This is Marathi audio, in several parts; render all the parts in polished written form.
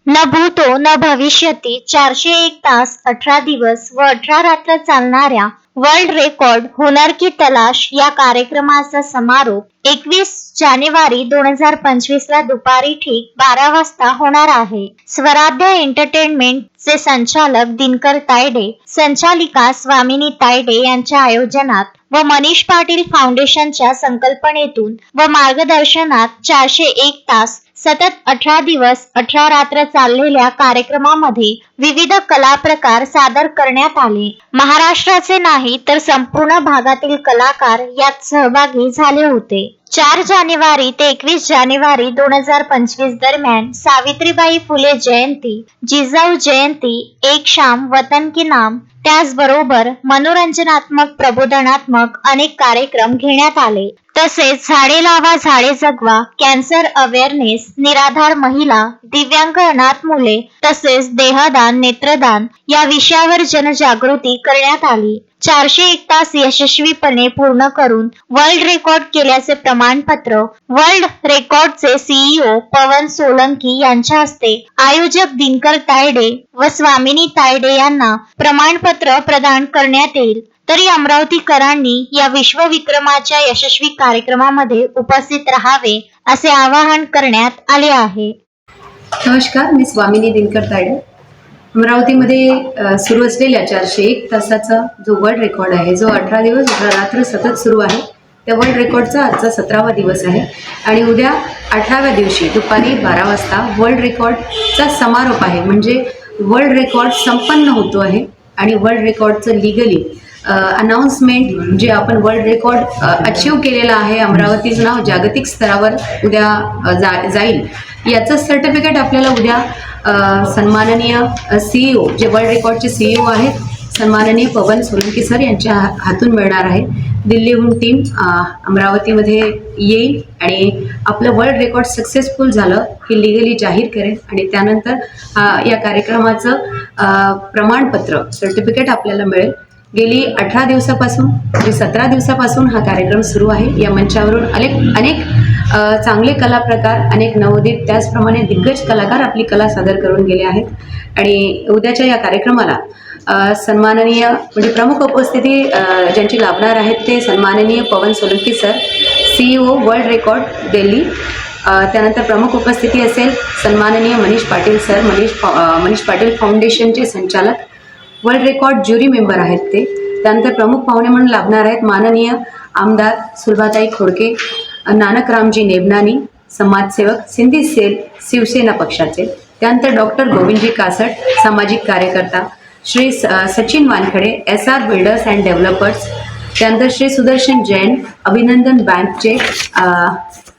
न भूतो न भविष्यती 401 तास 18 दिवस व 18 रात्र चालणाऱ्या वर्ल्ड रेकॉर्ड हुनर की तलाश या कार्यक्रमाचा समारोप 21 जानेवारी 2025 ला दुपारी ठीक 12 वाजता होणार आहे. स्वराध्या एंटरटेनमेंट चे संचालक दिनकर तायडे, संचालिका स्वामिनी तायडे यांच्या आयोजनात व मनीष पाटील फाउंडेशनच्या संकल्पनेतून व मार्गदर्शनात 401 तास सतत 18 दिवस 18 रात्र चाललेल्या कार्यक्रमामध्ये विविध कला प्रकार सादर करण्यात आले. महाराष्ट्राचे नाही तर संपूर्ण भागातील कलाकार यात सहभागी झाले होते. 4 जानेवारी ते 21 जानेवारी 2025 दरम्यान सावित्रीबाई फुले जयंती, जिजाऊ जयंती, एक शाम वतन के नाम, त्याचबरोबर मनोरंजनात्मक प्रबोधनात्मक अनेक कार्यक्रम घेण्यात आले. तसेच झाडे लावा झाडे जगवा, कॅन्सर अवेअरनेस, निराधार महिला, दिव्यांग अनाथ मुले तसेच देहदान नेत्रदान या विषयावर जनजागृती करण्यात आली. 401 तास यशस्वीपणे पूर्ण करून वर्ल्ड रेकॉर्ड केल्याचे प्रमाणपत्र वर्ल्ड रेकॉर्डचे सीईओ पवन सोलंकी यांच्या हस्ते आयोजक दिनकर तायडे व स्वामिनी तायडे यांना प्रमाणपत्र प्रदान करण्यात येईल. तरी अमरावतीकरांनी या विश्वविक्रमाच्या यशस्वी कार्यक्रमामध्ये उपस्थित राहावे असे आवाहन करण्यात आले आहे. नमस्कार, मी स्वामिनी दिनकर तायडे. अमरावतीमध्ये सुरू असलेल्या 401 तासाचा जो वर्ल्ड रेकॉर्ड आहे, जो 18 दिवस 18 रात्र सतत सुरू आहे, त्या वर्ल्ड रेकॉर्डचा आजचा 17वा दिवस आहे आणि उद्या 18व्या दिवशी दुपारी 12 वाजता वर्ल्ड रेकॉर्डचा समारोप आहे. म्हणजे वर्ल्ड रेकॉर्ड संपन्न होतो आहे आणि वर्ल्ड रेकॉर्डचं लिगली अनाउन्समेंट जे आपण वर्ल्ड रेकॉर्ड अचीव केलेला आहे, अमरावतीचं नाव जागतिक स्तरावर उद्या जाईल याचं सर्टिफिकेट आपल्याला उद्या सन्माननीय सीईओ जे वर्ल्ड रेकॉर्डचे सीईओ आहेत सन्माननीय पवन सोलंकी सर यांच्या हातून मिळणार आहे. दिल्लीहून टीम अमरावतीमध्ये येईल आणि आपलं वर्ल्ड रेकॉर्ड सक्सेसफुल झालं की लिगली जाहीर करेल आणि त्यानंतर या कार्यक्रमाचं प्रमाणपत्र सर्टिफिकेट आपल्याला मिळेल. गेली 18 दिवसापासून म्हणजे 17 दिवसापासून हा कार्यक्रम सुरू आहे. या मंचावरून अनेक चांगले कला प्रकार, अनेक नवोदित, त्याचप्रमाणे दिग्गज कलाकार आपली कला सादर करून गेले आहेत आणि उद्याच्या या कार्यक्रमाला सन्माननीय म्हणजे प्रमुख उपस्थिती ज्यांची लाभणार आहेत ते सन्माननीय Pawan Solanki sir, CEO world record Delhi. त्यानंतर प्रमुख उपस्थिती असेल सन्माननीय मनीष पाटील सर, मनीष पाटील फाउंडेशनचे संचालक, वर्ल्ड रेकॉर्ड ज्युरी मेंबर आहेत ते. त्यानंतर प्रमुख पाहुणे म्हणून लाभणार आहेत माननीय आमदार सुलभाताई खोडके, नानकरामजी नेबनानी, समाजसेवक, सिंधी सेल शिवसेना पक्षाचे. त्यानंतर डॉक्टर गोविंदजी कासट, सामाजिक कार्यकर्ता, Shri Sachin Wankhade, SR builders and developers. त्यानंतर श्री सुदर्शन जैन, अभिनंदन बँकचे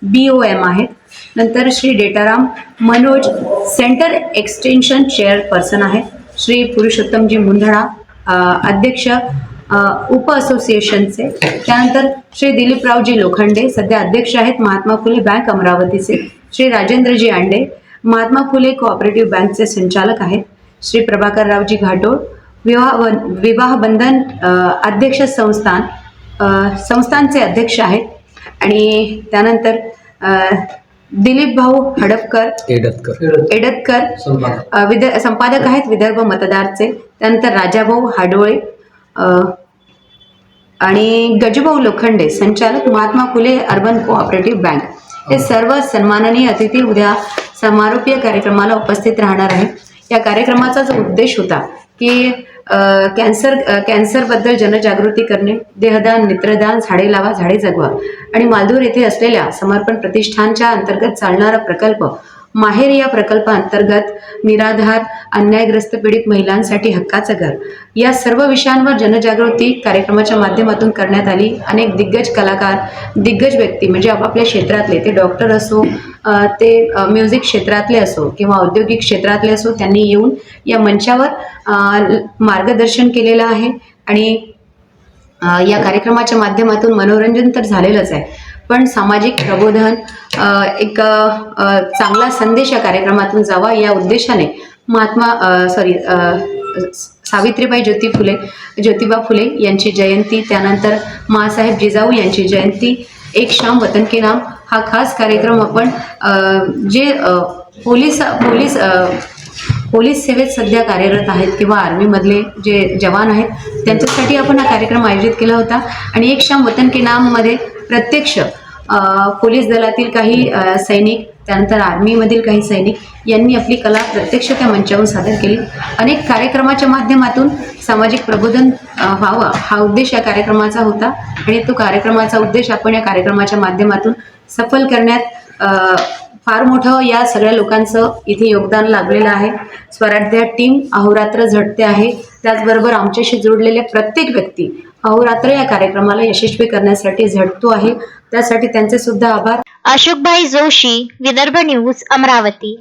BOM आहेत. नंतर Shri Dataram Manoj, centre extension chairperson आहेत. श्री पुरुषोत्तमजी मुंधडा, अध्यक्ष उप असोसिएशनचे. त्यानंतर श्री दिलीपरावजी लोखंडे, सध्या अध्यक्ष आहेत महात्मा फुले बँक अमरावतीचे. श्री राजेंद्रजी आंडे, महात्मा फुले कोऑपरेटिव्ह बँकचे संचालक आहेत. श्री प्रभाकररावजी घाटोळ, विवाह बंधन अध्यक्ष संस्थानचे अध्यक्ष आहेत. आणि त्यानंतर दिलीप भाऊ हडपकर एडतकर संपादक आहेत विदर्भ मतदारचे. त्यानंतर राजाभाऊ हाडोळे आणि गजूभाऊ लोखंडे, संचालक Mahatma Phule urban cooperative bank. हे सर्व सन्माननीय अतिथी उद्या समारोपीय कार्यक्रमाला उपस्थित राहणार आहेत. या कार्यक्रमाचा जो उद्देश होता की कॅन्सरबद्दल जनजागृती करणे, देहदान नेत्रदान, झाडे लावा झाडे जगवा आणि मालदूर येथे असलेल्या समर्पण प्रतिष्ठानच्या अंतर्गत चालणारा प्रकल्प माहेर या प्रकल्पाअंतर्गत निराधार अन्यायग्रस्त पीडित महिलांसाठी हक्काचं घर या सर्व विषयांवर जनजागृती कार्यक्रमाच्या माध्यमातून करण्यात आली. अनेक दिग्गज कलाकार, दिग्गज व्यक्ती म्हणजे आपापल्या क्षेत्रातले, ते डॉक्टर असो, ते म्युझिक क्षेत्रातले असो किंवा औद्योगिक क्षेत्रातले असो, त्यांनी येऊन या मंचावर मार्गदर्शन केलेलं आहे. आणि या कार्यक्रमाच्या माध्यमातून मनोरंजन तर झालेलंच आहे, पण सामाजिक प्रबोधन, एक चांगला संदेश या कार्यक्रमातून जावा या उद्देशाने सावित्रीबाई ज्योतिबा फुले यांची जयंती, त्यानंतर माँसाहेब जिजाऊ यांची जयंती, एक शाम वतन के नाम हा खास कार्यक्रम आपण जे पोलीस पोलीस सेवेत सध्या कार्यरत आहेत किंवा आर्मीमधले जे जवान आहेत त्यांच्यासाठी आपण हा कार्यक्रम आयोजित केला होता. आणि एक शाम वतन के नाममध्ये प्रत्यक्ष पोलीस दलातील काही सैनिक, त्यानंतर आर्मीमधील काही सैनिक यांनी आपली कला प्रत्यक्ष त्या मंचावर सादर केली. अनेक कार्यक्रमाच्या माध्यमातून सामाजिक प्रबोधन व्हावं हा उद्देश या कार्यक्रमाचा होता. आणि तो कार्यक्रमाचा उद्देश आपण या कार्यक्रमाच्या माध्यमातून सफल करण्यात फार मोठं या सगळ्या लोकांचं इथे योगदान लाभलेलं आहे. स्वराध्या टीम अहोरात्र झटते आहे, त्याचबरोबर आमच्याशी जोडलेले प्रत्येक व्यक्ती अहोरात्र या कार्यक्रमाला यशस्वी करण्यासाठी झटतो आहे. त्यासाठी त्यांचे सुद्धा आभार. अशोकभाई जोशी, विदर्भ न्यूज, अमरावती.